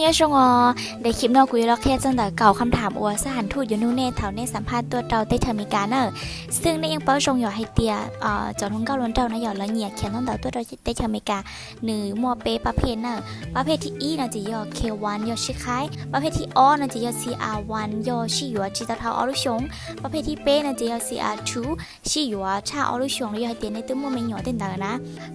ยชงอได้คลิปนอกกุยล็อกแค่จังแต่เก่าคำถามอัวสถานทูตยูนูเน่แถวในสัมภาษณ์ตัวเราได้เทอมีการเนอซึ่งในยังเป้าชงหยอให้เตียจอดท้องเก้าล้วนเจ้านะหยอละเงียเขียนต้องแต่ตัวเราได้เทอมีการหรือมัวเปประเภทเนอประเภทที่อีน่ะจะยอเควันยอชิคายประเภทที่อ้อน่ะจะยอ CR1 ยอชิหยัวจีตาเท้าออลุชงประเภทที่เป้น่ะจะยอ CR2 ชิหยัวชาออลุชงแล้วยอให้เตียในตัวมัวไม่หยอเต็นตานะ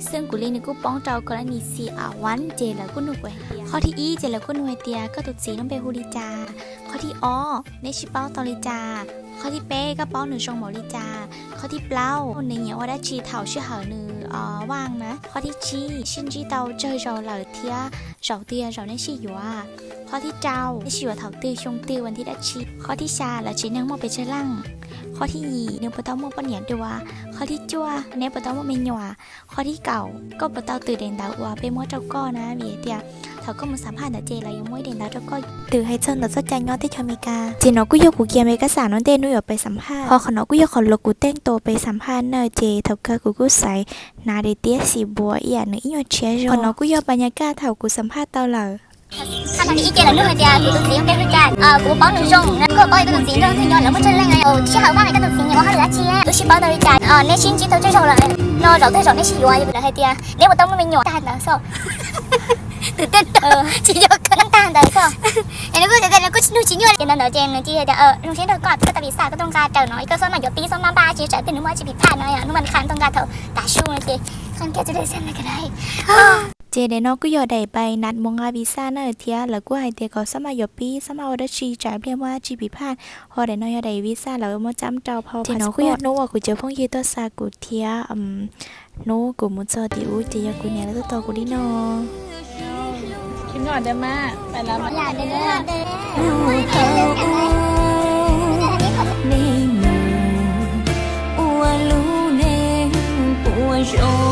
ซึ่งกุลีนี่กูป้องเจ้ากรณี CR1 เจแล้วกูหนุกไว้ข้อที่อีเจแล้วกูหนุกเตียก็ตุดสีน้ำเปฮูริจาข้อที่อ้อเนชิเป้าตอริจาข้อที่เป้ก็เป้าหนึ่งชงหมอริจาข้อที่เปล่าในเหนียวว่าได้ชีเถาชื่อเหอหนึ่งว่างนะข้อที่ชีชินจีเตาเจอเราเหล่าเทียเราเตียเราในชีอยู่ว่าข้อที่เจ้าในชีว่าเถาตื้อชงตื้อวันที่ได้ชีข้อที่ชาและชีนังมอไปเชลังข้อที่ยีเนื้อปะเต้ามัวปะเหนียนด้วยว่าข้อที่จั่วเนื้อปะเต้ามัวเมนยัวข้อที่เก่าก็ปะเต้าตื่นเด่นดาวว่าเป็นมัวเจ้าก้อนะเบียเตียเขาก็มาสัมภาษณ์แต่เจเรายังไม่เด่นดาวเจ้าก้อตื่นให้เชิญแต่สนใจย้อนที่อเมริกาเจนกูยกกูเกียร์เมกาสารน้องเต้นุยออกไปสัมภาษณ์พอขนกูยกขอลกูเต้งโตไปสัมภาษณ์เนอเจเท่ากับกูใส่นาเดเตียสีบัวอีอันนึงอีโยเชียขนกูยกบรรยากาศเท่ากูสัมภาษณ์เตาเหล่า看到你意见了，那么的，古董型被人家古帮你用，那个包一个东西，然后他要那么真嘞哦，其他帮一个东西，我还来接，都是包到人家那心机都最少了，那找对手那是有啊，也不能还爹，连我都没有，大难受。ตื่นเต้นจีเดียวกันน้ำตาลแต่ก็อย่างนี้ก็จะแต่ก็ชินูชินูอะไรอย่างนั้นเดี๋ยวเจมส์จีเดียวลุงเชนเดี๋ยวก่อนก็ตะบีสาก็ต้องการเจอหน่อยก็ซ้อมมาหยดตีซ้อมมาบ้าจีเฉยแต่หนูว่าจีผิดพลาดหน่อยนุ่มมันคันต้องการเถอะตาชูเลยจีคันแกจะได้เส้นอะไรก็ได้เจเดนอกูยอได้ไปนัดมงอาวีซ่าเนอเทียแล้วกูให้เตียก็สมัยยปีสมัยวันชีจ่ายเรียกว่าจีพิพาทพอเดนอยอได้วีซ่าแล้วมาจำเจ้าพอเจนอกูยอโนว่ากูเจอพงยีตัวซากูเทียโนกูมุจอดิวเจียกูเนี่ยแล้วตัวกูดิโนคิดหน่อยได้มากไปแล้วอย่าเด้อ你们我路内我手。